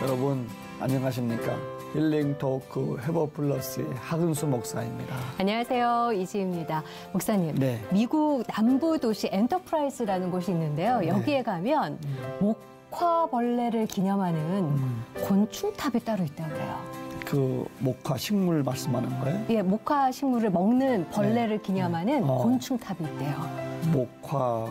여러분 안녕하십니까? 힐링 토크 회복 플러스의 하근수 목사입니다. 안녕하세요. 이지입니다. 목사님, 네. 미국 남부 도시 엔터프라이즈라는 곳이 있는데요. 여기에 가면 목화벌레를 기념하는 곤충탑이 따로 있다고 해요. 그 목화 식물 말씀하는 거예요? 예, 목화 식물을 먹는 벌레를 기념하는 곤충탑이 있대요. 목화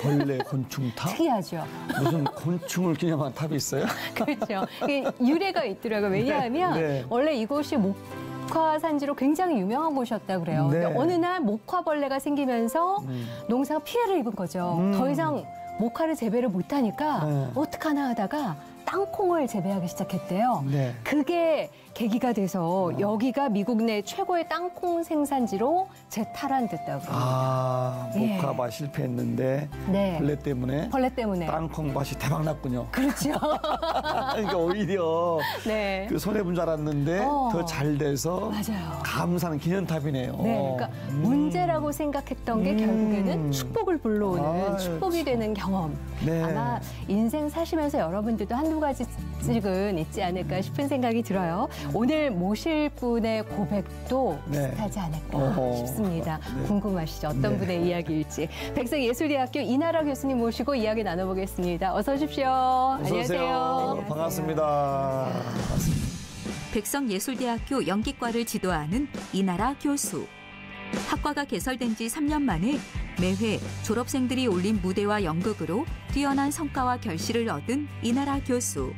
벌레 곤충탑? 특이하죠. 무슨 곤충을 기념한 탑이 있어요? 그렇죠. 이게 유래가 있더라고요. 왜냐하면 네. 원래 이곳이 목화 산지로 굉장히 유명한 곳이었다고 그래요. 네. 근데 어느 날 목화벌레가 생기면서 농사가 피해를 입은 거죠. 더 이상 목화를 재배를 못하니까 어떡하나 하다가 땅콩을 재배하기 시작했대요. 네. 그게 계기가 돼서 여기가 미국 내 최고의 땅콩 생산지로 재탈환됐다고 그래요. 아, 예. 목화밭 실패했는데 네. 벌레 때문에 때문에. 땅콩밭이 대박 났군요. 그렇죠. 그러니까 오히려 네. 그 손해본 줄 알았는데 더 잘 돼서 맞아요. 감사하는 기념탑이네요. 네, 그러니까 문제라고 생각했던 게 결국에는 축복을 불러오는 아유, 축복이 되는 경험. 네. 아마 인생 사시면서 여러분들도 한두 가지씩은 있지 않을까 싶은 생각이 들어요. 오늘 모실 분의 고백도 네. 비슷하지 않을까 어허. 싶습니다. 네. 궁금하시죠? 어떤 네. 분의 이야기일지. 백석예술대학교 이나라 교수님 모시고 이야기 나눠보겠습니다. 어서 오십시오. 어서 오세요. 안녕하세요. 반갑습니다. 반갑습니다. 백석예술대학교 연기과를 지도하는 이나라 교수. 학과가 개설된 지 3년 만에 매회 졸업생들이 올린 무대와 연극으로 뛰어난 성과와 결실을 얻은 이나라 교수.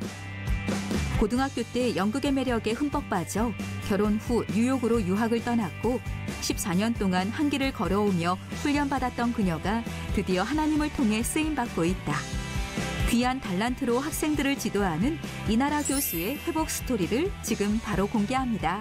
고등학교 때 연극의 매력에 흠뻑 빠져 결혼 후 뉴욕으로 유학을 떠났고 14년 동안 한 길을 걸어오며 훈련받았던 그녀가 드디어 하나님을 통해 쓰임받고 있다. 귀한 달란트로 학생들을 지도하는 이나라 교수의 회복 스토리를 지금 바로 공개합니다.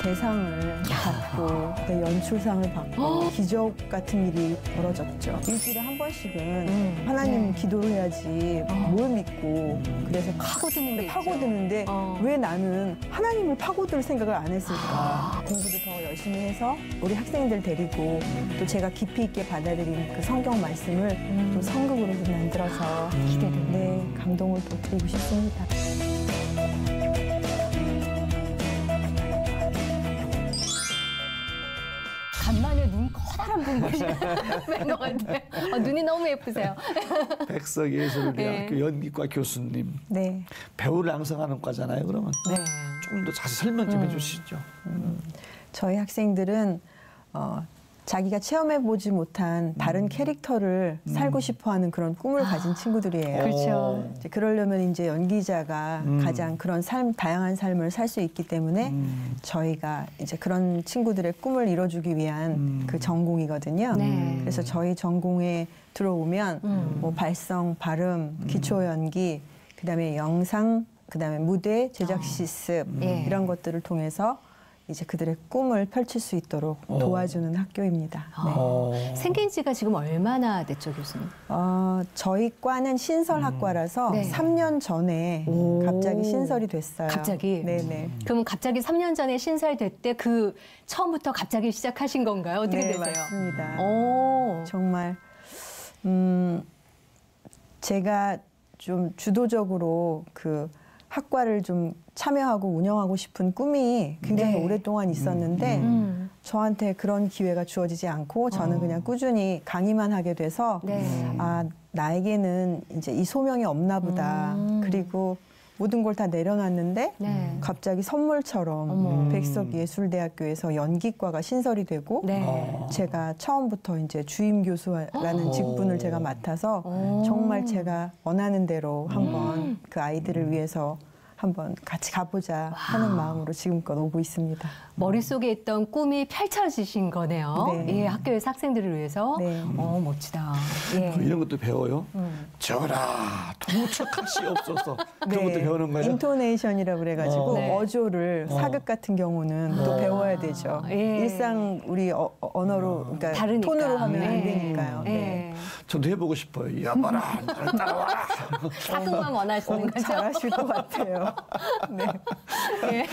대상을 받고 연출상을 받고 기적 같은 일이 벌어졌죠. 일주일에 한 번씩은 하나님 기도를 해야지 뭘 믿고 그래서 파고드는데 왜 나는 하나님을 파고들 생각을 안 했을까. 공부도 더 열심히 해서 우리 학생들 데리고 또 제가 깊이 있게 받아들인 그 성경 말씀을 또 성극으로 좀 만들어서 기대되는 감동을 또 드리고 싶습니다. 간만에 눈 커다란 분 보시는 것 같아요. 눈이 너무 예쁘세요. 백석예술대학교 연기과 교수님. 네. 배우를 양성하는 과잖아요. 그러면 네. 조금 더 자세히 설명 좀 해주시죠. 저희 학생들은 자기가 체험해보지 못한 다른 캐릭터를 살고 싶어하는 그런 꿈을 가진 친구들이에요. 그렇죠. 이제 그러려면 이제 연기자가 가장 그런 다양한 삶을 살 수 있기 때문에 저희가 이제 그런 친구들의 꿈을 이뤄주기 위한 그 전공이거든요. 네. 그래서 저희 전공에 들어오면 뭐 발성, 발음, 기초 연기, 그다음에 영상, 그다음에 무대, 제작 실습 이런 것들을 통해서 이제 그들의 꿈을 펼칠 수 있도록 도와주는 학교입니다. 네. 생긴 지가 지금 얼마나 됐죠, 교수님? 저희 과는 신설학과라서 3년 전에 갑자기 신설이 됐어요. 갑자기? 네네. 그럼 갑자기 3년 전에 신설됐대 그 처음부터 갑자기 시작하신 건가요? 어떻게 네, 되세요? 맞습니다. 오. 정말 제가 좀 주도적으로 그 학과를 좀 참여하고 운영하고 싶은 꿈이 굉장히 오랫동안 있었는데 저한테 그런 기회가 주어지지 않고 저는 그냥 꾸준히 강의만 하게 돼서 아, 나에게는 이제 이 소명이 없나 보다. 그리고 모든 걸 다 내려놨는데 갑자기 선물처럼 백석예술대학교에서 연기과가 신설이 되고 제가 처음부터 이제 주임 교수라는 직분을 제가 맡아서 정말 제가 원하는 대로 한번 그 아이들을 위해서 한번 같이 가보자 하는 마음으로 지금껏 오고 있습니다. 머릿속에 있던 꿈이 펼쳐지신 거네요. 네. 예, 학교에서 학생들을 위해서. 네. 멋지다. 예. 이런 것도 배워요. 저라 도착하시옵소서. 그런 것도 배우는 거예요. 인토네이션이라고 그래가지고 네. 어조를 사극 같은 경우는 또 배워야 되죠. 예. 일상 우리 언어로 그러니까 다르니까. 톤으로 하면 안 예. 되니까요. 예. 네. 저도 해보고 싶어요. 야봐라, 나를 따라와라. 사극만 원하시는 거죠? 잘하실 것 같아요. 네. 예.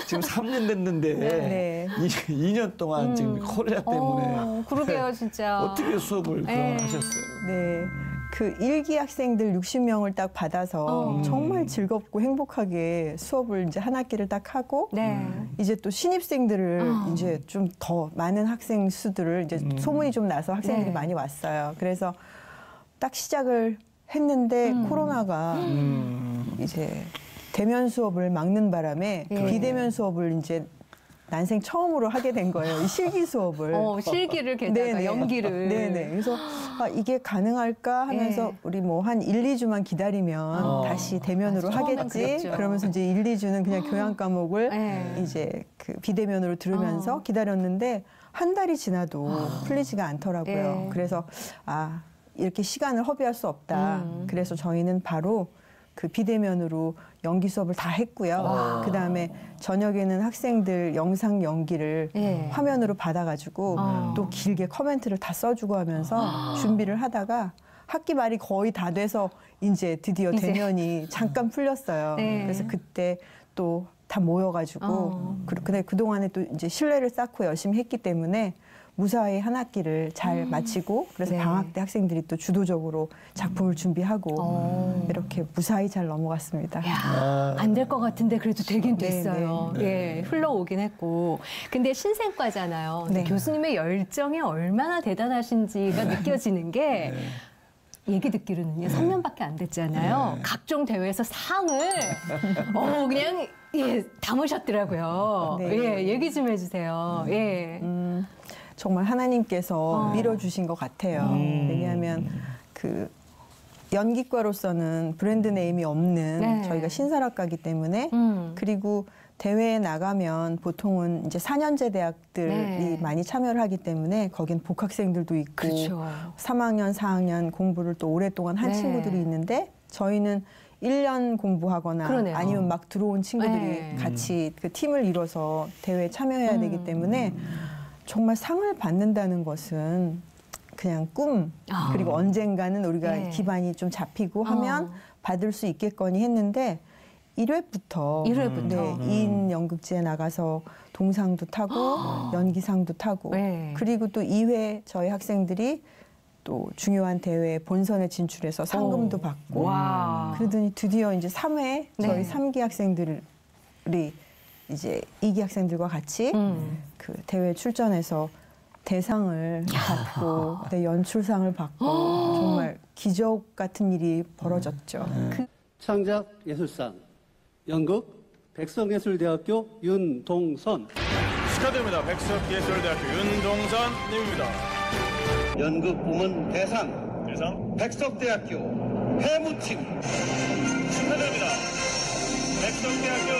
지금 3년 됐는데 네. 2년 동안 지금 코로나 때문에 그러게요, 진짜. 어떻게 수업을 네. 하셨어요? 네. 그 1기 학생들 60명을 딱 받아서 정말 즐겁고 행복하게 수업을 이제 한 학기를 딱 하고 네. 이제 또 신입생들을 이제 좀 더 많은 학생 수들을 이제 소문이 좀 나서 학생들이 네. 많이 왔어요. 그래서 딱 시작을 했는데 코로나가 이제 대면 수업을 막는 바람에 그 예. 비대면 수업을 이제 난생 처음으로 하게 된 거예요. 이 실기 수업을. 실기를 게다가 네네. 연기를. 네네. 그래서 이게 가능할까 하면서 예. 우리 뭐 한 1, 2주만 기다리면 다시 대면으로 맞아, 처음엔 하겠지. 그랬죠. 그러면서 이제 1, 2주는 그냥 교양 과목을 예. 이제 그 비대면으로 들으면서 기다렸는데 한 달이 지나도 풀리지가 않더라고요. 예. 그래서 이렇게 시간을 허비할 수 없다. 그래서 저희는 바로 그 비대면으로 연기 수업을 다 했고요. 그다음에 저녁에는 학생들 영상 연기를 예. 화면으로 받아가지고 또 길게 코멘트를 다 써주고 하면서 준비를 하다가 학기 말이 거의 다 돼서 이제 드디어 대면이 잠깐 풀렸어요. 네. 그래서 그때 또 다 모여가지고 근데 그동안에 또 이제 신뢰를 쌓고 열심히 했기 때문에 무사히 한 학기를 잘 마치고 그래서 네. 방학 때 학생들이 또 주도적으로 작품을 준비하고 이렇게 무사히 잘 넘어갔습니다. 안 될 것 같은데 그래도 되긴 네, 됐어요. 예, 흘러오긴 했고. 근데 신생과잖아요. 네. 교수님의 열정이 얼마나 대단하신지가 느껴지는 게 얘기 듣기로는요, 3년밖에 안 됐잖아요. 각종 대회에서 상을 그냥 담으셨더라고요. 네. 예, 얘기 좀 해주세요. 예. 정말 하나님께서 밀어주신 것 같아요. 왜냐하면 그 연기과로서는 브랜드 네임이 없는 네. 저희가 신설학과이기 때문에 그리고 대회에 나가면 보통은 이제 4년제 대학들이 네. 많이 참여를 하기 때문에 거긴 복학생들도 있고 그렇죠. 3학년, 4학년 공부를 또 오랫동안 한 네. 친구들이 있는데 저희는 1년 공부하거나 그러네요. 아니면 막 들어온 친구들이 네. 같이 그 팀을 이뤄서 대회에 참여해야 되기 때문에 정말 상을 받는다는 것은 그냥 꿈 그리고 언젠가는 우리가 네. 기반이 좀 잡히고 하면 받을 수 있겠거니 했는데 1회부터 2인 연극제에 나가서 동상도 타고 연기상도 타고 네. 그리고 또 2회 저희 학생들이 또 중요한 대회에 본선에 진출해서 상금도 받고 와. 그러더니 드디어 이제 3회 저희 네. 3기 학생들이 이제 2기 학생들과 같이 그 대회 출전해서 대상을 받고 연출상을 받고 정말 기적 같은 일이 벌어졌죠. 창작 예술상 연극 백석예술대학교 윤동선 축하드립니다. 백석예술대학교 윤동선님입니다. 연극 부문 대상 백석대학교 해무팀 축하드립니다. 백석대학교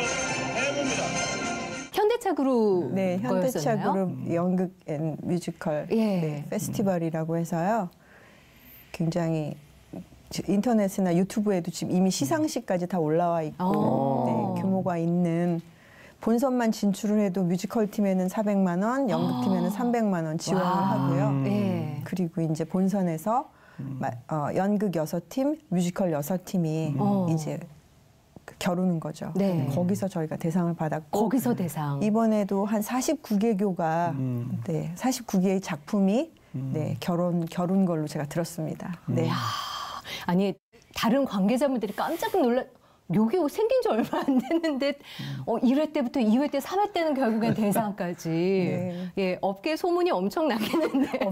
해무입니다. 현대차 그룹 네, 현대차 거였었나요? 그룹 연극 앤 뮤지컬 예. 페스티벌이라고 해서요. 굉장히 인터넷이나 유튜브에도 지금 이미 시상식까지 다 올라와 있고 규모가 있는 본선만 진출을 해도 뮤지컬 팀에는 400만 원, 연극 팀에는 300만 원 지원을 하고요. 예. 그리고 이제 본선에서 연극 6팀, 뮤지컬 6팀이 이제 겨루는 거죠. 네. 거기서 저희가 대상을 받았고 거기서 대상. 이번에도 한 49개교가 49개의 작품이 겨룬 걸로 제가 들었습니다. 네. 아니 다른 관계자분들이 깜짝 놀라. 여기 생긴 지 얼마 안 됐는데 1회 때부터 2회 때 3회 때는 결국엔 대상까지. 네. 예, 업계 소문이 엄청 나겠는데요.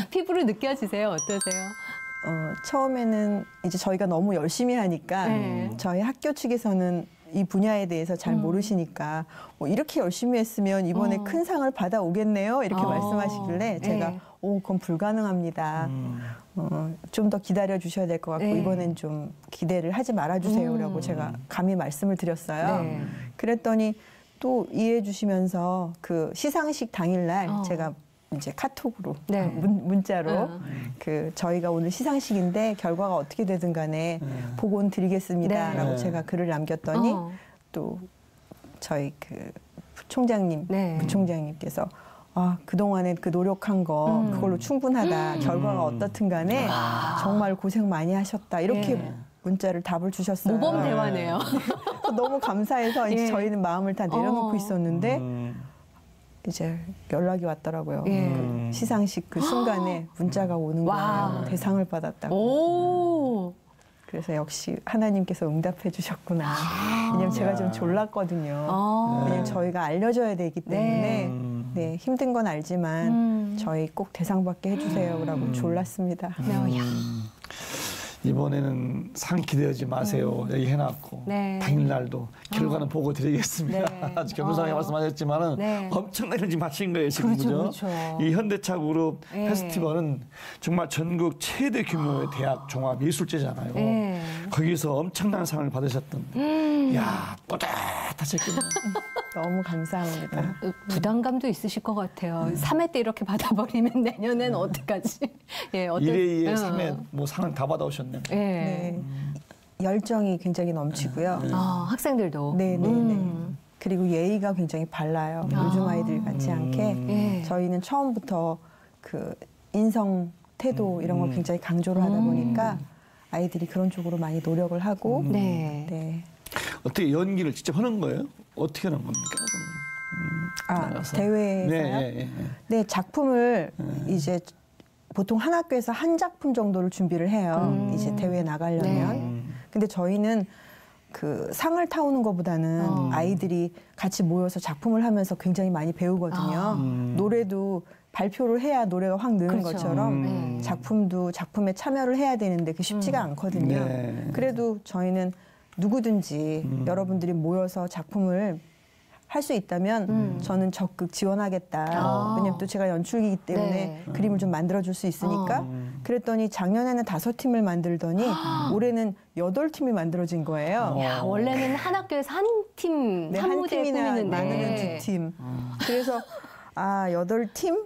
피부로 느껴지세요? 어떠세요? 처음에는 이제 저희가 너무 열심히 하니까 저희 학교 측에서는 이 분야에 대해서 잘 모르시니까 이렇게 열심히 했으면 이번에 큰 상을 받아오겠네요. 이렇게 말씀하시길래 제가 그건 불가능합니다. 좀 더 기다려 주셔야 될 것 같고 이번엔 좀 기대를 하지 말아주세요라고 제가 감히 말씀을 드렸어요. 네. 그랬더니 또 이해해 주시면서 그 시상식 당일날 제가 이제 카톡으로 문자로 그 저희가 오늘 시상식인데 결과가 어떻게 되든 간에 보고는 드리겠습니다라고 제가 글을 남겼더니 또 저희 그 부총장님 부총장님께서 그동안에 그 노력한 거 그걸로 충분하다. 결과가 어떻든 간에 정말 고생 많이 하셨다. 이렇게 문자를 답을 주셨어요. 모범 대화네요. 너무 감사해서 이제 저희는 마음을 다 내려놓고 있었는데 이제 연락이 왔더라고요. 그 시상식 그 순간에 문자가 오는 거예요. 대상을 받았다고. 오. 그래서 역시 하나님께서 응답해 주셨구나. 왜냐면 제가 좀 졸랐거든요. 왜냐면 저희가 알려줘야 되기 때문에 네, 힘든 건 알지만 저희 꼭 대상 받게 해주세요라고 졸랐습니다. 이번에는 상 기대하지 마세요. 여기 해놨고 네. 당일날도 결과는 보고 드리겠습니다. 네. 아주 겸손하게 말씀하셨지만은 네. 엄청나게 지금 하신 거예요 지금. 그렇죠. 이 현대차 그룹 네. 페스티벌은 정말 전국 최대 규모의 대학 종합 예술제잖아요. 네. 거기서 엄청난 상을 받으셨던데, 야 뿌듯하셨겠네요. 너무 감사합니다. 부담감도 있으실 것 같아요. 3회 때 이렇게 받아버리면 내년엔 어떡하지? 예, 1회, 2회, 3회 뭐 상은 다 받아오셨네요. 예. 네. 열정이 굉장히 넘치고요. 학생들도. 네네네. 그리고 예의가 굉장히 발라요. 요즘 아이들 같지 않게. 예. 저희는 처음부터 그 인성, 태도 이런 걸 굉장히 강조를 하다 보니까 아이들이 그런 쪽으로 많이 노력을 하고. 네. 네. 어떻게 연기를 직접 하는 거예요? 어떻게 하는 겁니까? 나가서. 대회에서요? 네, 네, 작품을 이제 보통 한 학교에서 한 작품 정도를 준비를 해요. 이제 대회에 나가려면. 근데 저희는 그 상을 타오는 것보다는 아이들이 같이 모여서 작품을 하면서 굉장히 많이 배우거든요. 노래도 발표를 해야 노래가 확 느는 그렇죠. 것처럼 작품도 작품에 참여를 해야 되는데 그게 쉽지가 않거든요. 네. 그래도 저희는 누구든지 여러분들이 모여서 작품을 할 수 있다면 저는 적극 지원하겠다. 왜냐면 또 제가 연출기이기 때문에 네. 그림을 좀 만들어줄 수 있으니까. 그랬더니 작년에는 5팀을 만들더니 올해는 8팀이 만들어진 거예요. 야, 원래는 한 학교에서 한 팀, 네, 한 한 무대에 팀이나 꾸미는데. 많으면 2팀. 그래서 8팀?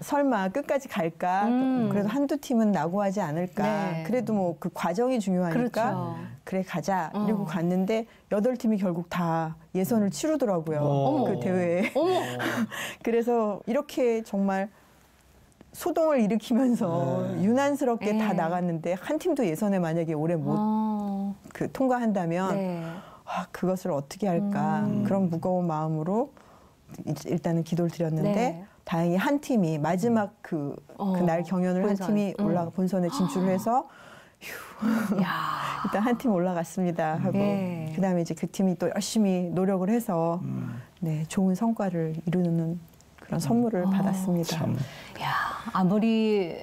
설마 끝까지 갈까? 그래도 한두 팀은 낙오하지 않을까? 네. 그래도 뭐 그 과정이 중요하니까 그렇죠. 그래 가자. 이러고 갔는데 8팀이 결국 다 예선을 치르더라고요. 그 대회에. 그래서 이렇게 정말 소동을 일으키면서 유난스럽게 다 나갔는데 한 팀도 예선에 만약에 올해 못 통과한다면 네. 그것을 어떻게 할까? 그런 무거운 마음으로 일단은 기도를 드렸는데 네. 다행히 한 팀이 마지막 그날 경연을 본선. 한 팀이 본선에 진출을 해서 야. 일단 한 팀 올라갔습니다 하고 네. 그다음에 이제 그 팀이 또 열심히 노력을 해서 네, 좋은 성과를 이루는 그런 선물을 받았습니다. 참. 야, 아무리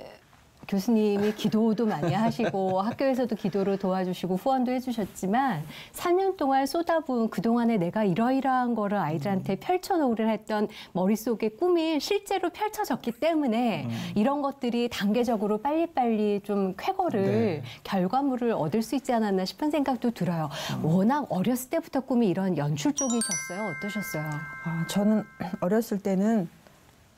교수님이 기도도 많이 하시고 학교에서도 기도를 도와주시고 후원도 해주셨지만 3년 동안 쏟아부은 그동안에 내가 이러이러한 거를 아이들한테 펼쳐놓으려 했던 머릿속의 꿈이 실제로 펼쳐졌기 때문에 이런 것들이 단계적으로 빨리빨리 좀 쾌거를 네. 결과물을 얻을 수 있지 않았나 싶은 생각도 들어요. 워낙 어렸을 때부터 꿈이 이런 연출 쪽이셨어요? 어떠셨어요? 저는 어렸을 때는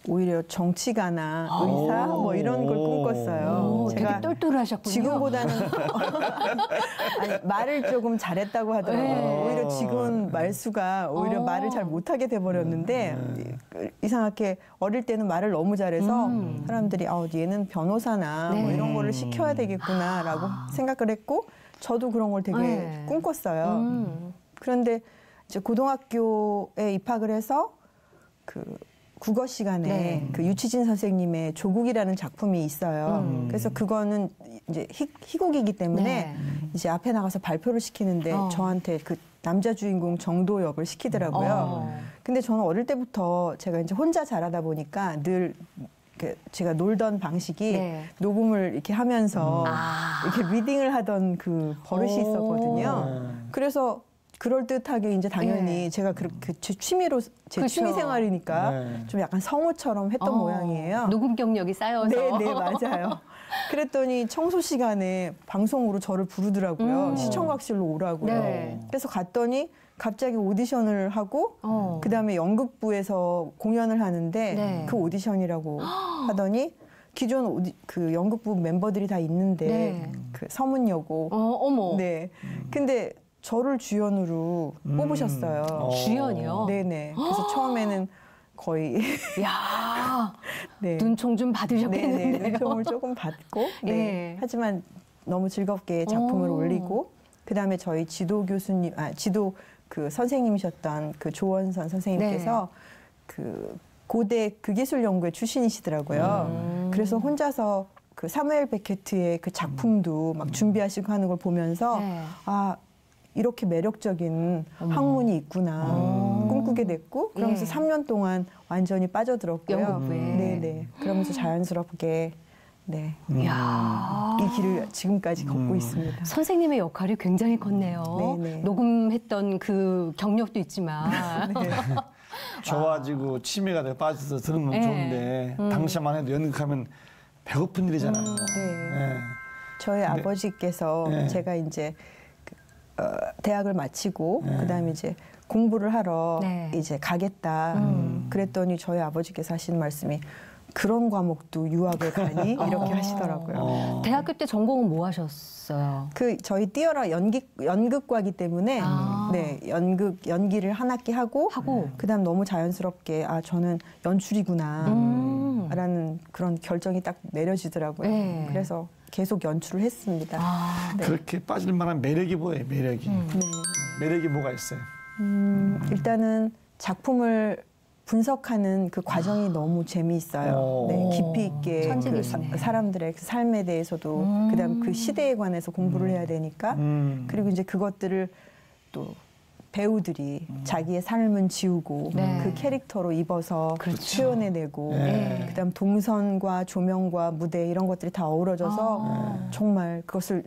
오히려 정치가나 의사 뭐 이런 걸 꿈꿨어요. 되게 똘똘하셨군요. 지금보다는 아니, 말을 조금 잘했다고 하더라고요. 네. 오히려 지금은 말수가 오히려 말을 잘 못하게 돼버렸는데 이상하게 어릴 때는 말을 너무 잘해서 사람들이 얘는 변호사나 뭐 네. 이런 거를 시켜야 되겠구나라고 생각을 했고 저도 그런 걸 되게 네. 꿈꿨어요. 그런데 이제 고등학교에 입학을 해서 그 국어 시간에 네. 그 유치진 선생님의 조국이라는 작품이 있어요. 그래서 그거는 이제 희곡이기 때문에 네. 이제 앞에 나가서 발표를 시키는데 저한테 그 남자 주인공 정도 역을 시키더라고요. 근데 저는 어릴 때부터 제가 이제 혼자 자라다 보니까 늘 제가 놀던 방식이 네. 녹음을 이렇게 하면서 이렇게 리딩을 하던 그 버릇이 오. 있었거든요. 그래서 그럴듯하게 이제 당연히 네. 제가 그렇게 제 취미로 제 그렇죠. 취미 생활이니까 네. 좀 약간 성우처럼 했던 모양이에요. 녹음 경력이 쌓여서. 네, 네, 맞아요. 그랬더니 청소 시간에 방송으로 저를 부르더라고요. 시청각실로 오라고요. 네. 그래서 갔더니 갑자기 오디션을 하고 그다음에 연극부에서 공연을 하는데 네. 그 오디션이라고 하더니 기존 그 연극부 멤버들이 다 있는데 네. 그 서문여고 어머. 네. 근데 저를 주연으로 뽑으셨어요. 주연이요? 네네. 그래서 처음에는 거의 야, 네. 눈총 좀 받으셨겠는데요. 네네. 눈총을 조금 받고 네. 네. 하지만 너무 즐겁게 작품을 올리고 그다음에 저희 지도 교수님 지도 그 선생님이셨던 그 조원선 선생님께서 그 고대 극예술연구회 출신이시더라고요. 그래서 혼자서 그 사무엘 베케트의 그 작품도 막 준비하시고 하는 걸 보면서 네. 아 이렇게 매력적인 학문이 있구나 꿈꾸게 됐고 그러면서 예. 3년 동안 완전히 빠져들었고요. 연구부에. 네네. 그러면서 자연스럽게 네. 이야. 이 길을 지금까지 걷고 있습니다. 선생님의 역할이 굉장히 컸네요. 네네. 녹음했던 그 경력도 있지만. 네. 좋아지고 취미가 되고 빠져서 들으면 네. 좋은데 당시만 해도 연극하면 배고픈 일이잖아요. 네. 저희 네. 아버지께서 네. 제가 이제 대학을 마치고 그다음에 이제 공부를 하러 네. 이제 가겠다. 그랬더니 저희 아버지께서 하시는 말씀이 그런 과목도 유학을 가니 이렇게 하시더라고요. 대학교 때 전공은 뭐 하셨어요? 그 저희 띄어라 연극과이기 때문에 네 연기를 한 학기 하고 그다음 너무 자연스럽게 아 저는 연출이구나라는 그런 결정이 딱 내려지더라고요. 네. 그래서 계속 연출을 했습니다. 네. 그렇게 빠질 만한 매력이 뭐예요? 매력이. 매력이 뭐가 있어요? 일단은 작품을 분석하는 그 과정이 너무 재미있어요. 네, 깊이 있게 그 천직이시네. 사람들의 그 삶에 대해서도 그다음 그 시대에 관해서 공부를 해야 되니까 그리고 이제 그것들을 또 배우들이 자기의 삶은 지우고 네. 그 캐릭터로 입어서 그렇죠. 표현해내고 네. 그다음 동선과 조명과 무대 이런 것들이 다 어우러져서 정말 그것을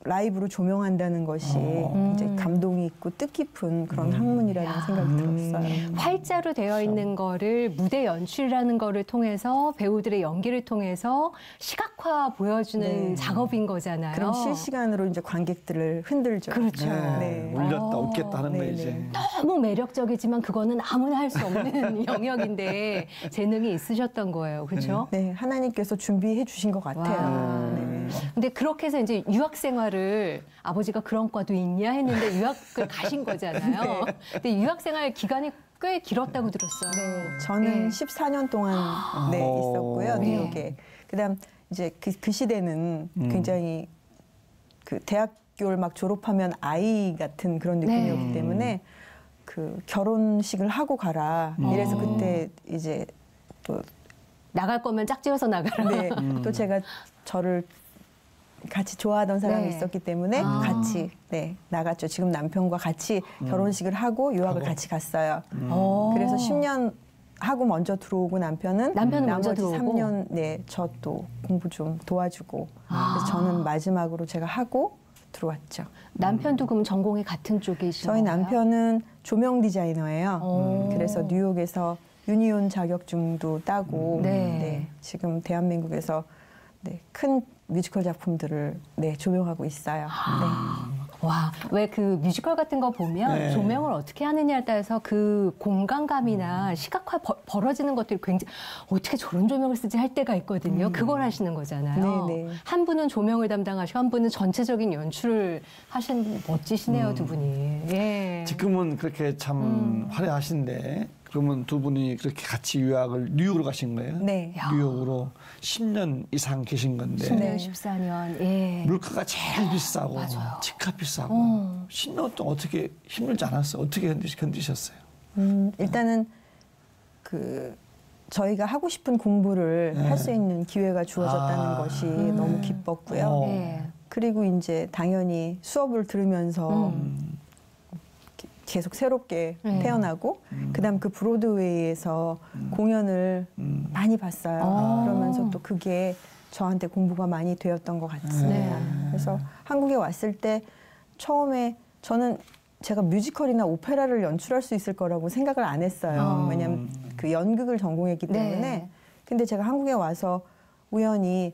라이브로 조명한다는 것이 굉장히 감동이 있고 뜻깊은 그런 학문이라는 생각이 들었어요. 활자로 되어 있는 거를 무대 연출이라는 거를 통해서 배우들의 연기를 통해서 시각화 보여주는 네. 작업인 거잖아요. 그럼 실시간으로 이제 관객들을 흔들죠. 그렇죠. 네. 울렸다 웃겠다 하는 네, 거예요, 네. 이제. 너무 매력적이지만 그거는 아무나 할 수 없는 영역인데 재능이 있으셨던 거예요. 그렇죠? 네, 하나님께서 준비해 주신 것 같아요. 와. 네. 근데 그렇게 해서 이제 유학 생활을 아버지가 그런 과도 있냐 했는데 유학을 가신 거잖아요. 근데 유학 생활 기간이 꽤 길었다고 들었어요. 저는 네. 14년 동안 네, 있었고요, 네. 뉴욕에. 그다음 이제 그 시대는 굉장히 그 대학교를 막 졸업하면 아이 같은 그런 느낌이었기 네. 때문에 그 결혼식을 하고 가라. 이래서 그때 이제 또 나갈 거면 짝지어서 나가라. 네, 또 제가 저를 같이 좋아하던 사람이 네. 있었기 때문에 같이 네, 나갔죠. 지금 남편과 같이 결혼식을 하고 유학을 같이 갔어요. 그래서 10년 하고 먼저 들어오고 남편은 먼저 나머지 들어오고? 3년 네, 저 또 공부 좀 도와주고 그래서 저는 마지막으로 제가 하고 들어왔죠. 남편도 그럼 전공이 같은 쪽이신가요? 저희 남편은 조명 디자이너예요. 그래서 뉴욕에서 유니온 자격증도 따고 네. 네, 지금 대한민국에서 네, 큰 뮤지컬 작품들을 네, 조명하고 있어요. 와, 왜 그 뮤지컬 같은 거 보면 네. 조명을 어떻게 하느냐에 따라서 그 공간감이나 시각화 벌어지는 것들이 굉장히 어떻게 저런 조명을 쓰지 할 때가 있거든요. 그걸 하시는 거잖아요. 네, 네. 한 분은 조명을 담당하시고 한 분은 전체적인 연출을 하시는 멋지시네요, 두 분이. 예. 지금은 그렇게 참 화려하신데 그러면 두 분이 그렇게 같이 유학을 뉴욕으로 가신 거예요? 네. 뉴욕으로 10년 이상 계신 건데 10년, 14년. 예. 물가가 제일 비싸고 맞아요. 집값 비싸고 10년 동안 어떻게 힘들지 않았어요? 어떻게 견디셨어요? 일단은 그 저희가 하고 싶은 공부를 네. 할 수 있는 기회가 주어졌다는 것이 너무 기뻤고요. 예. 그리고 이제 당연히 수업을 들으면서 계속 새롭게 태어나고 그다음 그 브로드웨이에서 공연을 많이 봤어요. 그러면서 또 그게 저한테 공부가 많이 되었던 것 같습니다. 그래서 한국에 왔을 때 처음에 저는 제가 뮤지컬이나 오페라를 연출할 수 있을 거라고 생각을 안 했어요. 왜냐하면 그 연극을 전공했기 때문에. 네. 근데 제가 한국에 와서 우연히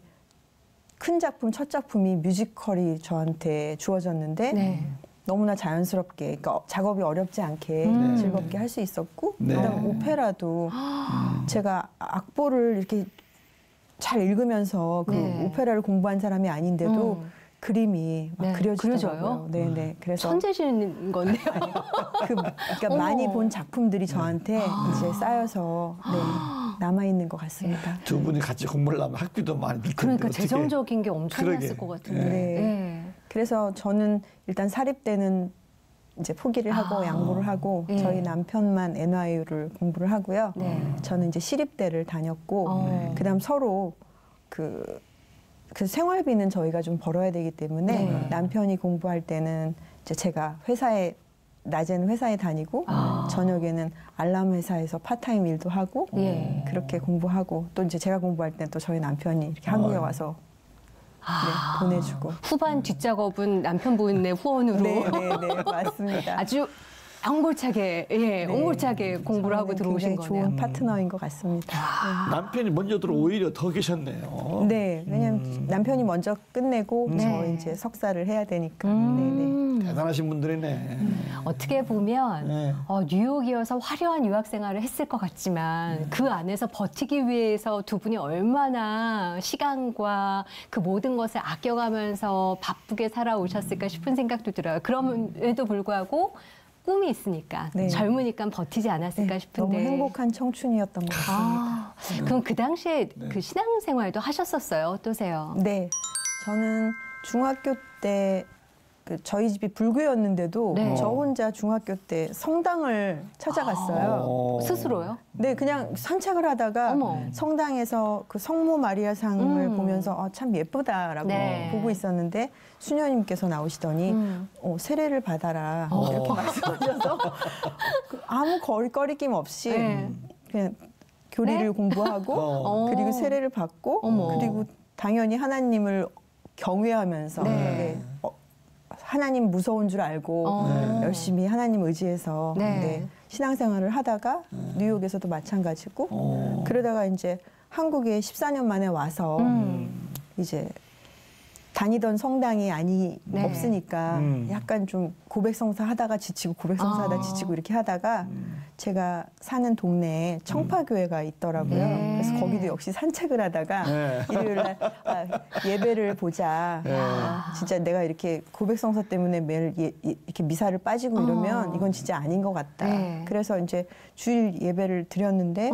큰 작품, 첫 작품이 뮤지컬이 저한테 주어졌는데 네. 너무나 자연스럽게, 그러니까 작업이 어렵지 않게 즐겁게 할 수 있었고, 네. 그다음 오페라도 제가 악보를 이렇게 잘 읽으면서 그 네. 오페라를 공부한 사람이 아닌데도 그림이 막 네. 그려지더라고요. 그려져요? 네네. 그래서 천재시는 건데요. 그러니까 많이 본 작품들이 저한테 이제 쌓여서 네, 남아 있는 것 같습니다. 두 분이 같이 공부를 하면 학비도 많이 들 텐데 그러니까 어떻게. 재정적인 게 엄청났을 그러게. 것 같은데. 네. 예. 그래서 저는 일단 사립대는 이제 포기를 하고 양보를 하고 예. 저희 남편만 NYU를 공부를 하고요. 네. 저는 이제 시립대를 다녔고 그다음 서로 그 생활비는 저희가 좀 벌어야 되기 때문에 네. 남편이 공부할 때는 이제 제가 낮에는 회사에 다니고 저녁에는 알람 회사에서 파타임 일도 하고 예. 그렇게 공부하고 또 이제 제가 공부할 때는 또 저희 남편이 이렇게 한국에 와서 네, 보내주고 후반 뒷작업은 남편분의 후원으로 네, 맞습니다. 아주 옹골차게 옹골차게 공부를 하고 들어오신 굉장히 거네요. 좋은 파트너인 것 같습니다. 남편이 먼저 들어 오히려 더 계셨네요. 네, 왜냐면 남편이 먼저 끝내고 저 이제 석사를 해야 되니까. 네네. 대단하신 분들이네. 어떻게 보면 네. 뉴욕이어서 화려한 유학 생활을 했을 것 같지만 그 안에서 버티기 위해서 두 분이 얼마나 시간과 그 모든 것을 아껴가면서 바쁘게 살아오셨을까 싶은 생각도 들어요. 그럼에도 불구하고 꿈이 있으니까 네. 젊으니까 버티지 않았을까 싶은데 너무 행복한 청춘이었던 것 같습니다. 그럼 그 당시에 그 신앙생활도 하셨었어요? 어떠세요? 네, 저는 중학교 때 저희 집이 불교였는데도 네. 저 혼자 중학교 때 성당을 찾아갔어요. 스스로요? 네, 그냥 산책을 하다가 어머. 성당에서 그 성모 마리아상을 보면서 참 예쁘다라고 네. 보고 있었는데 수녀님께서 나오시더니 세례를 받아라 이렇게 말씀하셔서 아무 거리낌 없이 네. 그냥 교리를 공부하고 그리고 세례를 받고 어머. 그리고 당연히 하나님을 경외하면서 네. 네, 하나님 무서운 줄 알고 열심히 하나님 의지해서 네. 네, 신앙생활을 하다가 뉴욕에서도 마찬가지고 그러다가 이제 한국에 14년 만에 와서 이제 다니던 성당이 네. 없으니까 약간 좀 고백성사 하다가 지치고 고백성사 하다가 지치고 이렇게 하다가 제가 사는 동네에 청파교회가 있더라고요. 네. 그래서 거기도 역시 산책을 하다가 네. 일요일 날 예배를 보자. 네. 진짜 내가 이렇게 고백성사 때문에 매일 이렇게 미사를 빠지고 이러면 이건 진짜 아닌 것 같다. 네. 그래서 이제 주일 예배를 드렸는데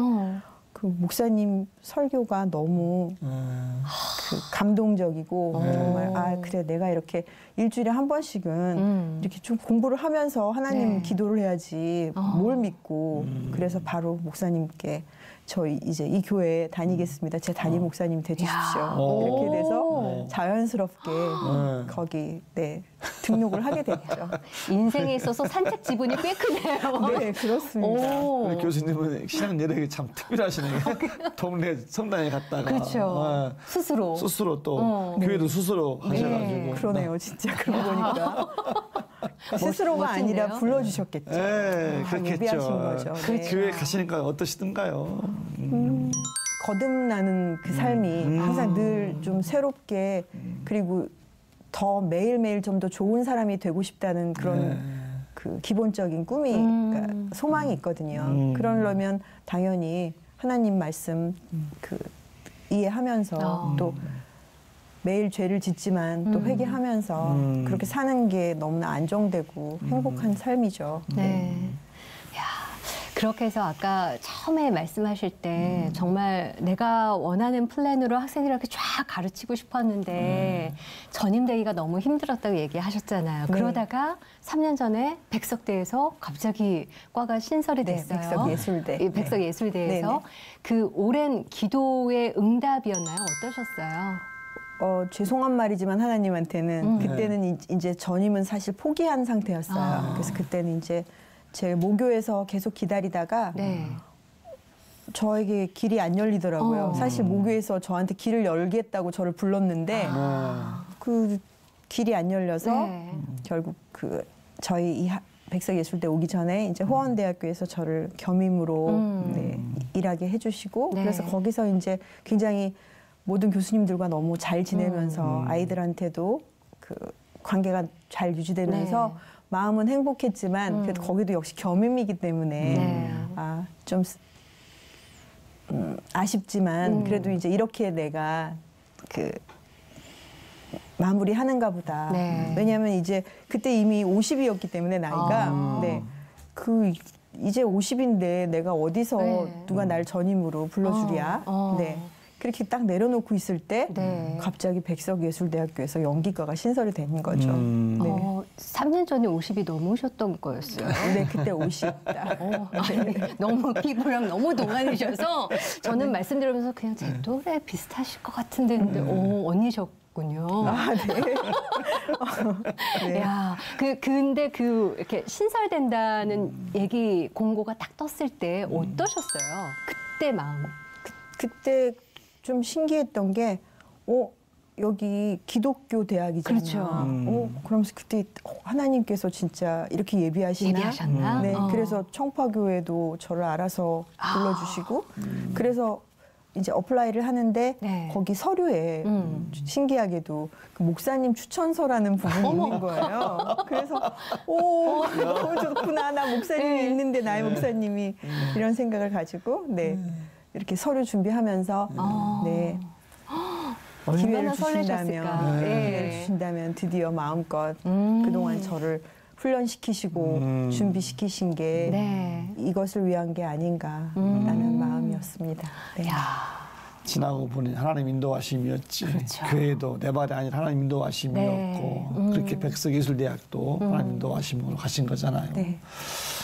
그 목사님 설교가 너무 그 감동적이고 정말 그래 내가 이렇게 일주일에 한 번씩은 이렇게 좀 공부를 하면서 하나님 네. 기도를 해야지 뭘 믿고 그래서 바로 목사님께 저 이제 이 교회에 다니겠습니다. 제 담임 목사님이 돼주십시오. 이렇게 돼서 자연스럽게 거기 등록을 하게 됐죠. 인생에 있어서 산책 지분이 꽤 크네요. 네, 그렇습니다. 우리 교수님은 신앙 여력이 참 특별하시네요. 동네 성당에 갔다가 그렇죠. 스스로 또 교회도 스스로 하셔가지고 그러네요, 진짜 그러고 보니까 스스로가 멋진데요? 아니라 불러주셨겠죠. 네, 예비하신 그렇겠죠. 거죠. 그 네. 교회 가시니까 어떠시던가요? 거듭나는 그 삶이 항상 늘 좀 새롭게 그리고 더 매일매일 좀 더 좋은 사람이 되고 싶다는 그런 그 기본적인 꿈이 그러니까 소망이 있거든요. 그러려면 당연히 하나님 말씀 그 이해하면서 또 매일 죄를 짓지만 또 회개하면서 그렇게 사는 게 너무나 안정되고 행복한 삶이죠. 네. 야, 그렇게 해서 아까 처음에 말씀하실 때 정말 내가 원하는 플랜으로 학생들한테 쫙 가르치고 싶었는데 전임되기가 너무 힘들었다고 얘기하셨잖아요. 네. 그러다가 3년 전에 백석대에서 갑자기 과가 신설이 네, 됐어요. 백석예술대. 이 백석예술대에서 네, 네. 그 오랜 기도의 응답이었나요? 어떠셨어요? 죄송한 말이지만 하나님한테는 그때는 이제 전임은 사실 포기한 상태였어요. 그래서 그때는 이제 제 모교에서 계속 기다리다가 네. 저에게 길이 안 열리더라고요. 사실 모교에서 저한테 길을 열겠다고 저를 불렀는데 그 길이 안 열려서 네. 결국 그 저희 이 백석예술대 오기 전에 이제 호원대학교에서 저를 겸임으로 일하게 해주시고 네. 그래서 거기서 이제 굉장히 모든 교수님들과 너무 잘 지내면서 아이들한테도 그 관계가 잘 유지되면서 네. 마음은 행복했지만 그래도 거기도 역시 겸임이기 때문에 네. 좀 아쉽지만 그래도 이제 이렇게 내가 그 마무리하는가 보다. 네. 왜냐하면 이제 그때 이미 50이었기 때문에 나이가 그 이제 50인데 내가 어디서 네. 누가 날 전임으로 불러주랴. 네. 그렇게 딱 내려놓고 있을 때 네. 갑자기 백석예술대학교에서 연기과가 신설이 된 거죠. 네. 3년 전에 50이 넘으셨던 거였어요. 네, 그때 50. 아니, 너무 피부랑 너무 동안이셔서 저는 말씀드리면서 그냥 제 또래 비슷하실 것 같은데 근데 언니셨군요. 아, 네. 네. 야, 근데 이렇게 신설된다는 얘기 공고가 딱 떴을 때 어떠셨어요? 그때 마음. 그때 좀 신기했던 게, 여기 기독교 대학이잖아요. 그렇죠. 그러면서 그때 하나님께서 진짜 이렇게 예비하셨나? 네, 그래서 청파교회도 저를 알아서 불러주시고, 그래서 이제 어플라이를 하는데 네. 거기 서류에 신기하게도 그 목사님 추천서라는 부분이 있는 거예요. 그래서 너무 좋구나. 나 목사님이 있는데 나의 목사님이 이런 생각을 가지고 이렇게 서류 준비하면서 네. 기회를 주신다면, 기회를 주신다면 드디어 마음껏 그동안 저를 훈련시키시고 준비시키신 게 이것을 위한 게 아닌가라는 마음이었습니다. 네. 지나고 보니 하나님 인도하심이었지. 그렇죠. 교회도 내 발이 아니라 하나님 인도하심이었고 그렇게 백석예술대학도 하나님 인도하심으로 가신 거잖아요. 네.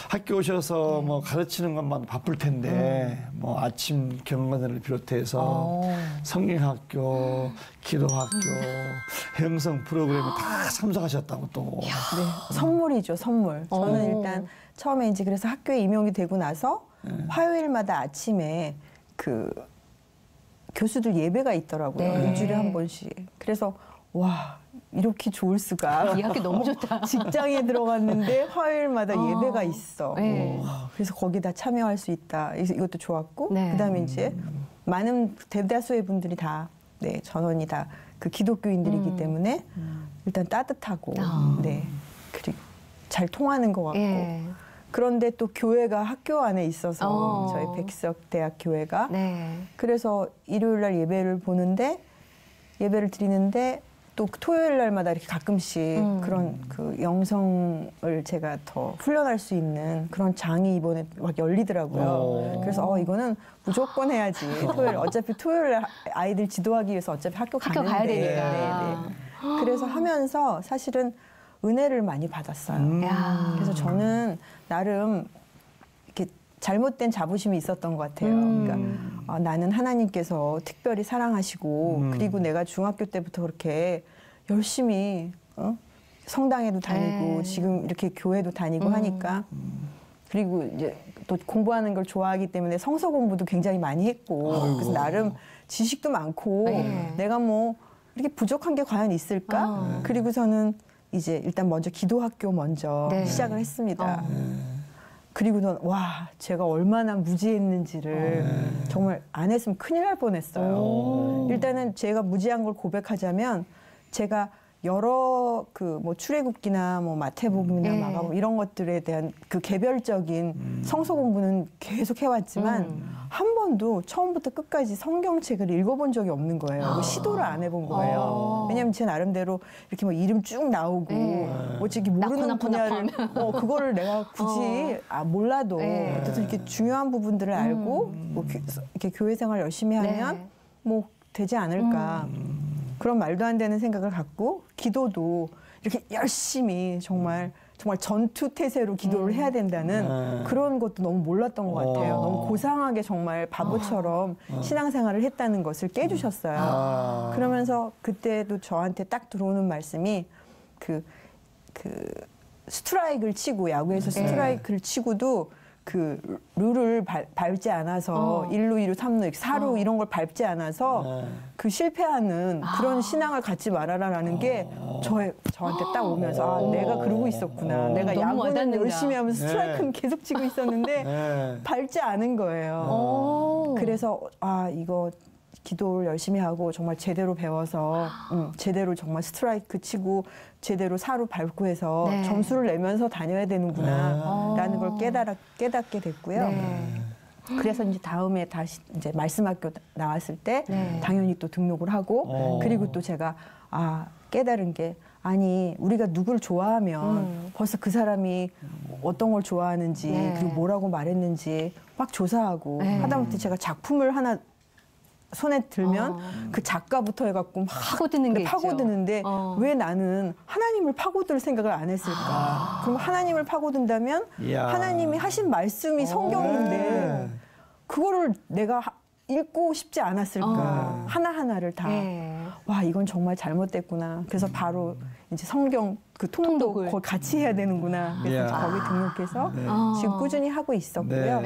학교 오셔서 뭐 가르치는 것만 바쁠 텐데 뭐 아침 경건회를 비롯해서 성경학교, 기도학교, 형성 프로그램에 다 참석하셨다고 또. 네, 선물이죠, 선물. 저는 일단 처음에 이제 그래서 학교에 임용이 되고 나서 화요일마다 아침에 그 교수들 예배가 있더라고요. 일주일에 한 번씩. 그래서 와, 이렇게 좋을 수가. 이 학교 너무 좋다. 직장에 들어갔는데 화요일마다 예배가 있어. 그래서 거기다 참여할 수 있다. 그래서 이것도 좋았고, 그다음에 이제 많은 대다수의 분들이 다 전원이 다 그 기독교인들이기 때문에 일단 따뜻하고, 그리고 잘 통하는 것 같고. 그런데 또 교회가 학교 안에 있어서 저희 백석대학 교회가 그래서 일요일 날 예배를 드리는데 또 토요일 날마다 이렇게 가끔씩 그런 그 영성을 제가 더 훈련할 수 있는 그런 장이 이번에 막 열리더라고요. 그래서 이거는 무조건 해야지. 어차피 토요일 날 아이들 지도하기 위해서 어차피 학교 가야 되니까. 그래서 하면서 사실은 은혜를 많이 받았어요. 그래서 저는 나름 이렇게 잘못된 자부심이 있었던 것 같아요. 그러니까 나는 하나님께서 특별히 사랑하시고 그리고 내가 중학교 때부터 그렇게 열심히 성당에도 다니고 지금 이렇게 교회도 다니고 하니까 그리고 이제 또 공부하는 걸 좋아하기 때문에 성서 공부도 굉장히 많이 했고 그래서 나름 지식도 많고 내가 뭐 이렇게 부족한 게 과연 있을까? 그리고서는 이제 일단 먼저 기도학교 먼저 시작을 했습니다. 그리고는 와, 제가 얼마나 무지했는지를 정말 안 했으면 큰일 날 뻔했어요. 일단은 제가 무지한 걸 고백하자면 제가 여러 그 뭐 출애굽기나 뭐 마태복음이나 마가복음 이런 것들에 대한 그 개별적인 성서 공부는 계속 해왔지만 한 번도 처음부터 끝까지 성경책을 읽어본 적이 없는 거예요. 뭐 시도를 안 해본 거예요. 왜냐하면 제 나름대로 이렇게 뭐 이름 쭉 나오고 뭐 저기 모르는 분야를 그거를 내가 굳이 몰라도 어쨌든 이렇게 중요한 부분들을 알고 뭐 이렇게 교회 생활 열심히 하면 뭐 되지 않을까. 그런 말도 안 되는 생각을 갖고 기도도 이렇게 열심히 정말 전투태세로 기도를 해야 된다는 그런 것도 너무 몰랐던 것 같아요. 너무 고상하게 정말 바보처럼 신앙생활을 했다는 것을 깨주셨어요. 그러면서 그때도 저한테 딱 들어오는 말씀이 그 스트라이크를 치고 야구에서 스트라이크를 치고도 그 룰을 밟지 않아서 1루, 2루, 3루, 4루 이런 걸 밟지 않아서 그 실패하는 그런 신앙을 갖지 말아라라는 게 저한테 딱 오면서 내가 그러고 있었구나. 내가 야구는 열심히 하면서 스트라이크는 계속 치고 있었는데 밟지 않은 거예요. 그래서 이거 기도를 열심히 하고 정말 제대로 배워서 제대로 정말 스트라이크 치고 제대로 사루 밟고 해서 점수를 내면서 다녀야 되는구나 라는 걸 깨닫게 됐고요. 그래서 이제 다음에 다시 이제 말씀학교 나왔을 때 당연히 또 등록을 하고 그리고 또 제가 깨달은 게 아니 우리가 누구를 좋아하면 벌써 그 사람이 어떤 걸 좋아하는지 그리고 뭐라고 말했는지 막 조사하고 하다못해 제가 작품을 하나 손에 들면 그 작가부터 해갖고 막 파고드는 게 파고드는데 있죠. 왜 나는 하나님을 파고들 생각을 안 했을까? 그럼 하나님을 파고든다면 이야. 하나님이 하신 말씀이 성경인데 그거를 내가 읽고 싶지 않았을까? 하나하나를 다. 와, 이건 정말 잘못됐구나. 그래서 바로 이제 성경 그 통독을 거기 같이 해야 되는구나. 그래서 이야. 거기 등록해서 지금 꾸준히 하고 있었고요.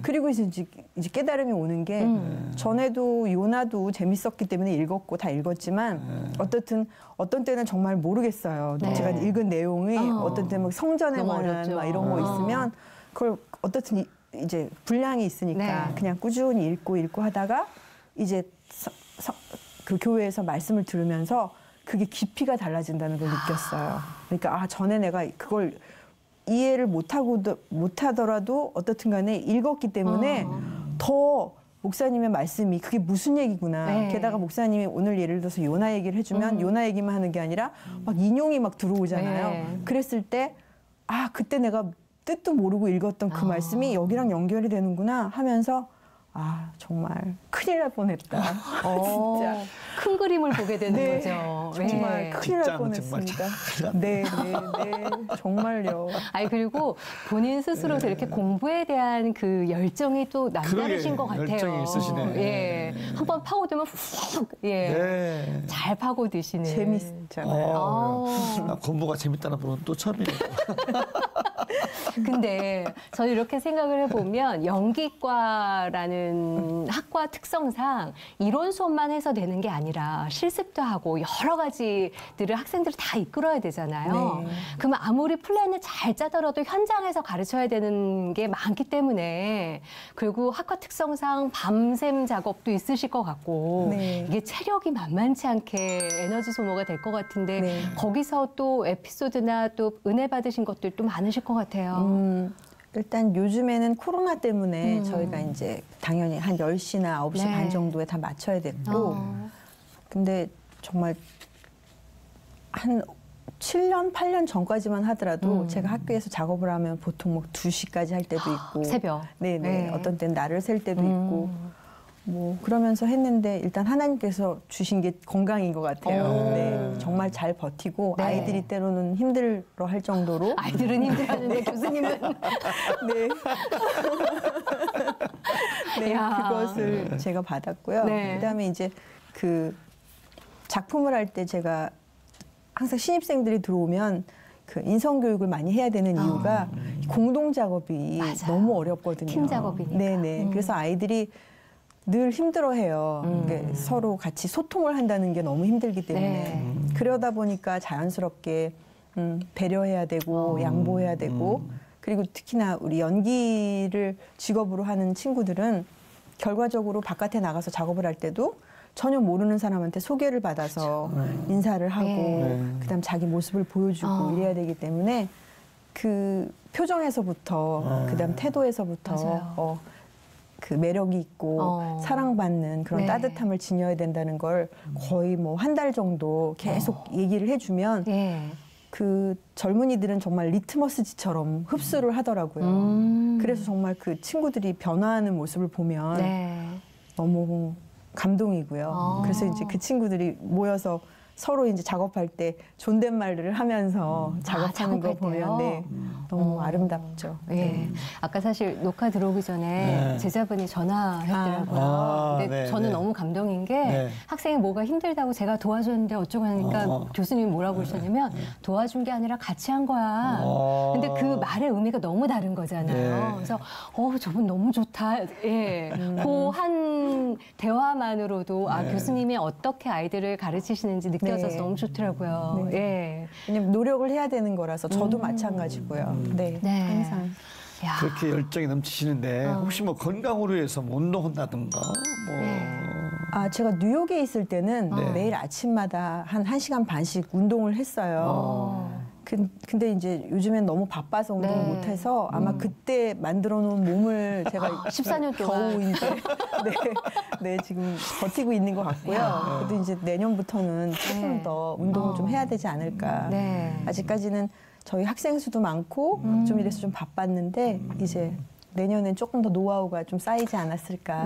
그리고 이제 깨달음이 오는 게 전에도 요나도 재밌었기 때문에 읽었고 다 읽었지만 어떻든 어떤 때는 정말 모르겠어요. 제가 읽은 내용이 어떤 때는 성전에 관한 막 이런 거 있으면 그걸 어떻든 이제 분량이 있으니까 그냥 꾸준히 읽고 하다가 이제 그 교회에서 말씀을 들으면서 그게 깊이가 달라진다는 걸 느꼈어요. 그러니까 전에 내가 그걸 이해를 못하더라도 어떻든 간에 읽었기 때문에 더 목사님의 말씀이 그게 무슨 얘기구나. 게다가 목사님이 오늘 예를 들어서 요나 얘기를 해주면 요나 얘기만 하는 게 아니라 막 인용이 막 들어오잖아요. 그랬을 때 그때 내가 뜻도 모르고 읽었던 그 말씀이 여기랑 연결이 되는구나 하면서 정말 큰일 날 뻔했다. 진짜 큰 그림을 보게 되는 거죠. 정말 큰일 날 뻔했습니다. 네, 정말요. 그리고 본인 스스로도 이렇게 공부에 대한 그 열정이 또 남다르신 것 같아요. 열정이 있으시네. 한번 파고들면 훅, 잘 파고드시는. 재밌잖아요. 공부가 재밌다는 분은 또 처음이에요. 근데 저는 이렇게 생각을 해보면 연기과라는 학과 특성상 이론 수업만 해서 되는 게 아니라 실습도 하고 여러 가지들을 학생들을 다 이끌어야 되잖아요. 그러면 아무리 플랜을 잘 짜더라도 현장에서 가르쳐야 되는 게 많기 때문에 그리고 학과 특성상 밤샘 작업도 있으실 것 같고 이게 체력이 만만치 않게 에너지 소모가 될 것 같은데 거기서 또 에피소드나 또 은혜 받으신 것들도 많으실 것 같아요. 일단 요즘에는 코로나 때문에 저희가 이제 당연히 한 10시나 9시 반 정도에 다 맞춰야 됐고 근데 정말 한 7년, 8년 전까지만 하더라도 제가 학교에서 작업을 하면 보통 뭐 2시까지 할 때도 있고 새벽. 어떤 때는 날을 셀 때도 있고 뭐 그러면서 했는데 일단 하나님께서 주신 게 건강인 것 같아요. 정말 잘 버티고 아이들이 때로는 힘들어할 정도로 아이들은 힘들었는데 교수님은 그것을 제가 받았고요. 그다음에 이제 그 작품을 할 때 제가 항상 신입생들이 들어오면 그 인성 교육을 많이 해야 되는 이유가 공동 작업이 너무 어렵거든요. 팀 작업이니까. 그래서 아이들이 늘 힘들어해요. 서로 같이 소통을 한다는 게 너무 힘들기 때문에 그러다 보니까 자연스럽게 배려해야 되고 양보해야 되고 그리고 특히나 우리 연기를 직업으로 하는 친구들은 결과적으로 바깥에 나가서 작업을 할 때도 전혀 모르는 사람한테 소개를 받아서 인사를 하고 그다음 자기 모습을 보여주고 이래야 되기 때문에 그 표정에서부터 그다음 태도에서부터 그 매력이 있고 사랑받는 그런 따뜻함을 지녀야 된다는 걸 거의 뭐 한 달 정도 계속 얘기를 해주면 그 젊은이들은 정말 리트머스지처럼 흡수를 하더라고요. 그래서 정말 그 친구들이 변화하는 모습을 보면 너무 감동이고요. 그래서 이제 그 친구들이 모여서 서로 이제 작업할 때 존댓말들을 하면서 작업하는 거 보면 너무 아름답죠. 아까 사실 녹화 들어오기 전에 제자분이 전화했더라고요. 근데 저는 너무 감동인 게 학생이 뭐가 힘들다고 제가 도와줬는데 어쩌고 하니까 교수님이 뭐라고 그러셨냐면 도와준 게 아니라 같이 한 거야. 근데 그 말의 의미가 너무 다른 거잖아요. 그래서 저분 너무 좋다. 그 한 대화만으로도 교수님이 어떻게 아이들을 가르치시는지 느껴져서 너무 좋더라고요. 왜냐면 노력을 해야 되는 거라서 저도 마찬가지고요. 항상. 그렇게 열정이 넘치시는데 혹시 뭐 건강으로 해서 뭐 운동한다든가 제가 뉴욕에 있을 때는 매일 아침마다 한 1시간 반씩 운동을 했어요. 근데 이제 요즘엔 너무 바빠서 운동을 못해서 아마 그때 만들어 놓은 몸을 제가 14년 동안 겨우 이제 지금 버티고 있는 것 같고요. 그래도 이제 내년부터는 조금 더 운동을 좀 해야 되지 않을까. 아직까지는 저희 학생 수도 많고 좀 이래서 좀 바빴는데 이제 내년엔 조금 더 노하우가 좀 쌓이지 않았을까.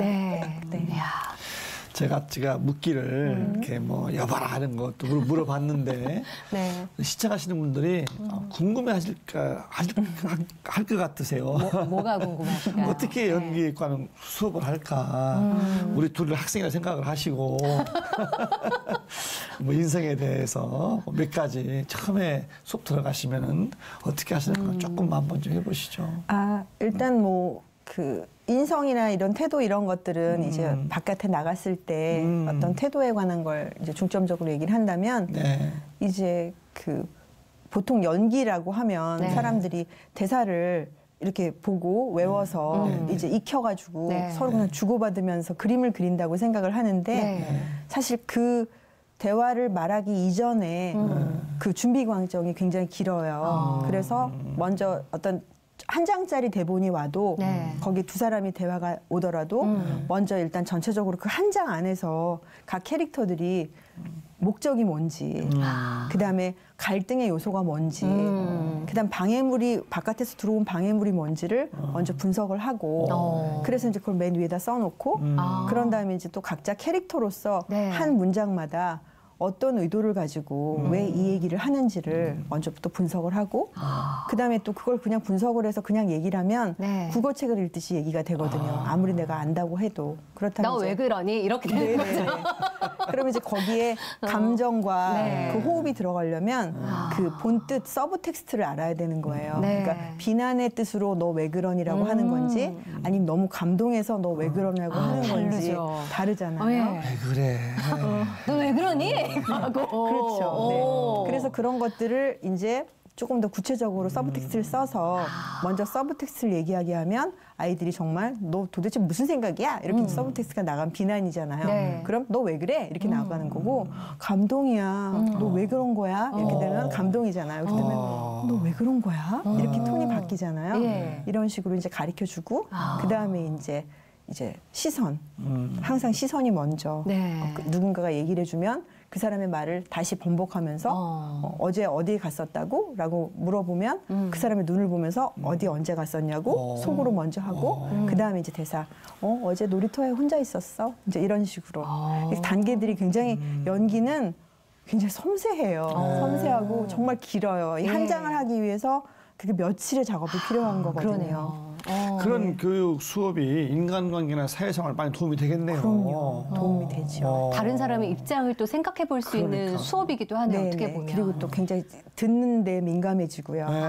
제가 묻기를 이렇게 뭐 여봐라 하는 것도 물어봤는데 네. 시청하시는 분들이 궁금해하실 것 같으세요. 뭐가 궁금하실까요? 어떻게 연기과는 수업을 할까? 우리 둘을 학생이라 생각을 하시고 뭐 인생에 대해서 몇 가지 처음에 수업 들어가시면은 어떻게 하시는가 조금만 한번 좀 해보시죠. 일단 뭐 그 인성이나 이런 태도 이런 것들은 이제 바깥에 나갔을 때 어떤 태도에 관한 걸 이제 중점적으로 얘기를 한다면 네. 이제 그 보통 연기라고 하면 네. 사람들이 대사를 이렇게 보고 외워서 이제 익혀가지고 네. 서로 그냥 주고받으면서 그림을 그린다고 생각을 하는데 네. 사실 그 대화를 말하기 이전에 그 준비 과정이 굉장히 길어요. 그래서 먼저 어떤 한 장짜리 대본이 와도 네. 거기 두 사람이 대화가 오더라도 먼저 일단 전체적으로 그 한 장 안에서 각 캐릭터들이 목적이 뭔지, 그다음에 갈등의 요소가 뭔지, 그다음 방해물이 바깥에서 들어온 방해물이 뭔지를 먼저 분석을 하고, 그래서 이제 그걸 맨 위에다 써놓고, 그런 다음에 이제 또 각자 캐릭터로서 네. 한 문장마다 어떤 의도를 가지고 왜 이 얘기를 하는지를 먼저부터 분석을 하고 그다음에 또 그걸 그냥 분석을 해서 그냥 얘기를 하면 네. 국어책을 읽듯이 얘기가 되거든요. 아무리 내가 안다고 해도. 그렇다면 너 왜 그러니? 이렇게 되는 거죠. 네네. 그러면 이제 거기에 감정과 네. 그 호흡이 들어가려면 그 본뜻 서브 텍스트를 알아야 되는 거예요. 네. 그러니까 비난의 뜻으로 너 왜 그러니라고 하는 건지 아니면 너무 감동해서 너 왜 그러냐고 하는 건지 다르죠. 다르잖아요. 예. 왜 그래? 너 왜 그러니? 하고. 그렇죠. 오. 네. 그래서 그런 것들을 이제 조금 더 구체적으로 서브텍스트를 써서 먼저 서브텍스트를 얘기하게 하면 아이들이 정말 너 도대체 무슨 생각이야? 이렇게 서브텍스트가 나가면 비난이잖아요. 네. 그럼 너 왜 그래? 이렇게 나가는 거고 감동이야. 너 왜 그런 거야? 이렇게 되면 감동이잖아요. 이렇게 되면 너 왜 그런 거야? 이렇게 톤이 바뀌잖아요. 예. 이런 식으로 이제 가르쳐주고 그 다음에 이제 시선. 항상 시선이 먼저. 네. 누군가가 얘기를 해주면 그 사람의 말을 다시 번복하면서 어제 어디 갔었다고? 라고 물어보면 그 사람의 눈을 보면서 어디 언제 갔었냐고 속으로 먼저 하고 그 다음에 이제 대사 어제 놀이터에 혼자 있었어? 이제 이런 식으로 단계들이 굉장히 연기는 굉장히 섬세해요. 섬세하고 정말 길어요. 이 한 장을 하기 위해서 그게 며칠의 작업이 필요한 거거든요. 그러네요. 그런 교육 수업이 인간관계나 사회생활 많이 도움이 되겠네요. 그럼요. 도움이 되죠. 다른 사람의 입장을 또 생각해 볼 수 있는 그러니까. 수업이기도 하네요. 네네. 어떻게 보면. 그리고 또 굉장히 듣는 데 민감해지고요. 네.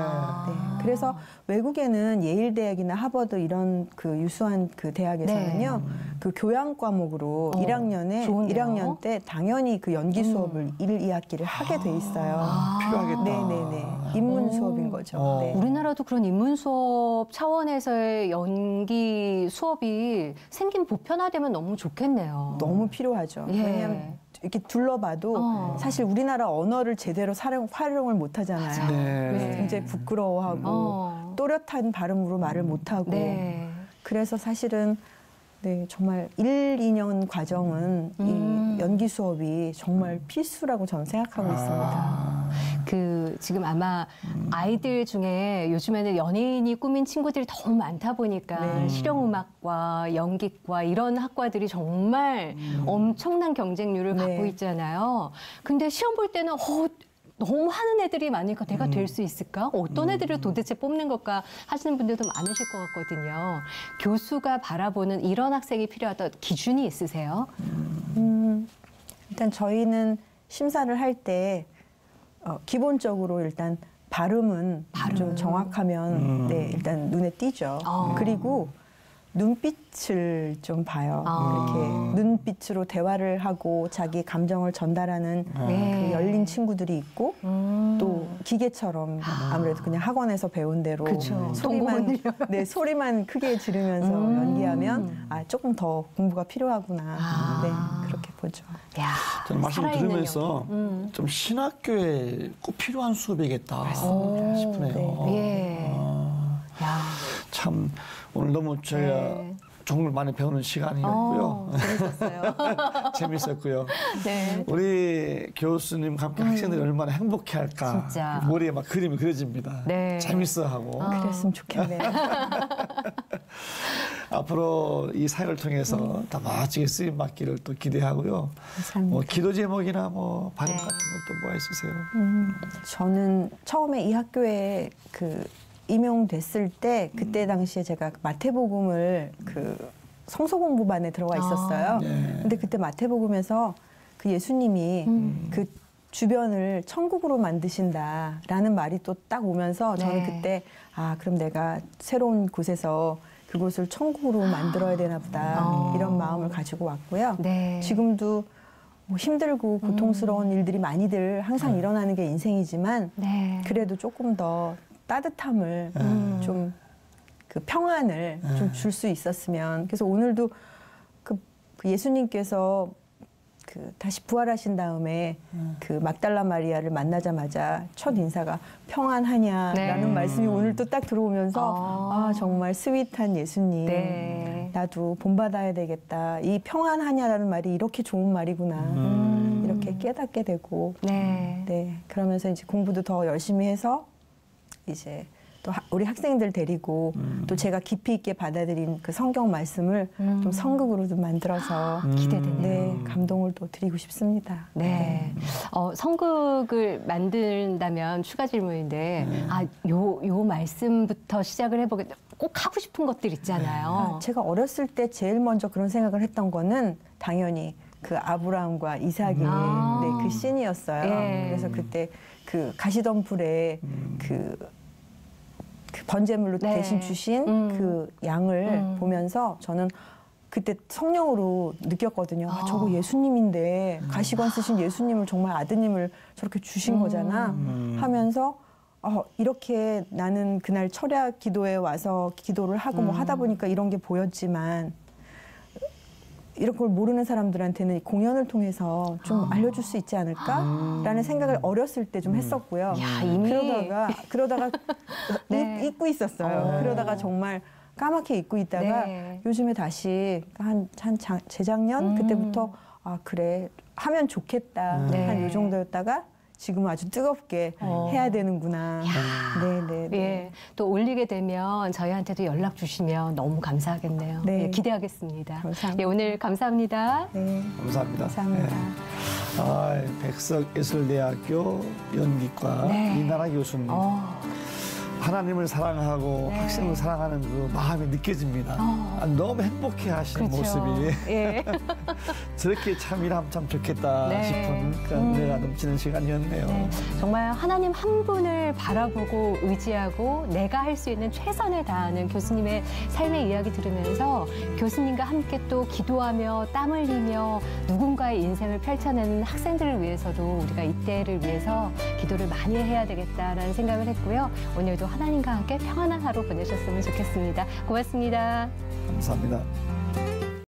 그래서 외국에는 예일 대학이나 하버드 이런 그 유수한 그 대학에서는요. 그 교양 과목으로 1학년에 좋은데요? 1학년 때 당연히 그 연기 수업을 1, 2학기를 하게 돼 있어요. 필요하겠다. 네네네. 입문 수업인 거죠. 네. 우리나라도 그런 인문 수업 차원에서의 연기 수업이 생긴 보편화되면 너무 좋겠네요. 너무 필요하죠. 예. 왜냐하면 이렇게 둘러봐도 사실 우리나라 언어를 제대로 활용을 못 하잖아요. 네. 굉장히 부끄러워하고 또렷한 발음으로 말을 못 하고. 네. 그래서 사실은 네, 정말 1, 2년 과정은 이 연기 수업이 정말 필수라고 저는 생각하고 있습니다. 그 지금 아마 아이들 중에 요즘에는 연예인이 꾸민 친구들이 너무 많다 보니까 실용음악과 연기과 이런 학과들이 정말 엄청난 경쟁률을 갖고 있잖아요. 근데 시험 볼 때는 너무 하는 애들이 많으니까 내가 될 수 있을까? 어떤 애들을 도대체 뽑는 걸까 하시는 분들도 많으실 것 같거든요. 교수가 바라보는 이런 학생이 필요하다 기준이 있으세요? 일단 저희는 심사를 할 때 기본적으로 일단 발음은 좀 정확하면 네, 일단 눈에 띄죠. 그리고 눈빛을 좀 봐요. 이렇게 눈빛으로 대화를 하고 자기 감정을 전달하는 그 열린 친구들이 있고 또 기계처럼 아무래도 그냥 학원에서 배운 대로 소리만 크게 지르면서 연기하면 조금 더 공부가 필요하구나. 네, 그렇게 보죠. 야, 저는 말씀 살아있는 들으면서 연기. 좀 신학교에 꼭 필요한 수업이겠다 싶네요. 예. 야. 참 오늘 너무 저희가 정말 많이 배우는 시간이었고요. 재밌었어요. 재밌었고요. 네. 우리 교수님과 함께 학생들이 얼마나 행복해할까. 진짜. 머리에 막 그림이 그려집니다. 네. 재밌어하고. 그랬으면 좋겠네요. 앞으로 이 사역을 통해서 더 멋지게 쓰임 받기를 또 기대하고요. 감사합니다. 뭐 기도 제목이나 뭐 바람 같은 것도 뭐가 있으세요? 저는 처음에 이 학교에 그 임용됐을 때 그때 당시에 제가 마태복음을 그 성서 공부반에 들어가 있었어요. 네. 근데 그때 마태복음에서 그 예수님이 그 주변을 천국으로 만드신다라는 말이 또 딱 오면서 저는 그때 아 그럼 내가 새로운 곳에서 그곳을 천국으로 만들어야 되나 보다 이런 마음을 가지고 왔고요. 네. 지금도 뭐 힘들고 고통스러운 일들이 많이들 항상 일어나는 게 인생이지만 네. 그래도 조금 더 따뜻함을 좀 그 평안을 좀 줄 수 있었으면. 그래서 오늘도 그 예수님께서 그 다시 부활하신 다음에 그 막달라 마리아를 만나자마자 첫 인사가 평안하냐라는 네. 말씀이 오늘 또 딱 들어오면서 아 정말 스윗한 예수님. 네. 나도 본받아야 되겠다. 이 평안하냐라는 말이 이렇게 좋은 말이구나. 이렇게 깨닫게 되고. 네. 네. 그러면서 이제 공부도 더 열심히 해서 이제 또 우리 학생들 데리고 또 제가 깊이 있게 받아들인 그 성경 말씀을 좀 성극으로 좀 만들어서 기대되네요. 네, 감동을 또 드리고 싶습니다. 네. 성극을 만든다면 추가 질문인데, 요 말씀부터 시작을 해보겠다. 꼭 하고 싶은 것들 있잖아요. 제가 어렸을 때 제일 먼저 그런 생각을 했던 거는 당연히 그 아브라함과 이삭의 네, 그 씬이었어요. 예. 그래서 그때 그 가시던 불에 그 번제물로 네. 대신 주신 그 양을 보면서 저는 그때 성령으로 느꼈거든요. 아, 저거 예수님인데 가시관 쓰신 예수님을 정말 아드님을 저렇게 주신 거잖아 하면서 이렇게 나는 그날 철야 기도에 와서 기도를 하고 뭐 하다 보니까 이런 게 보였지만 이런 걸 모르는 사람들한테는 공연을 통해서 좀 알려줄 수 있지 않을까라는 생각을 어렸을 때 좀 했었고요. 야, 이미 그러다가 네. 잊고 있었어요. 그러다가 정말 까맣게 잊고 있다가 네. 요즘에 다시 재작년 그때부터 아 그래 하면 좋겠다 네. 한 요 정도였다가 지금 아주 뜨겁게 해야 되는구나. 네네. 예, 또 올리게 되면 저희한테도 연락 주시면 너무 감사하겠네요. 네. 예, 기대하겠습니다. 감사합니다. 예, 오늘 감사합니다. 네. 감사합니다. 감사합니다. 백석예술대학교 연기과 네. 이나라 교수님. 하나님을 사랑하고 네. 학생을 사랑하는 그 마음이 느껴집니다. 너무 행복해 하시는 그렇죠. 모습이 예. 저렇게 참 일하면 참 좋겠다 네. 싶은 그런 은혜가 넘치는 시간이었네요. 네, 정말 하나님 한 분을 바라보고 의지하고 내가 할 수 있는 최선을 다하는 교수님의 삶의 이야기 들으면서 교수님과 함께 또 기도하며 땀 흘리며 누군가의 인생을 펼쳐내는 학생들을 위해서도 우리가 이때를 위해서 기도를 많이 해야 되겠다라는 생각을 했고요. 오늘도 하나님과 함께 평안한 하루 보내셨으면 좋겠습니다. 고맙습니다. 감사합니다.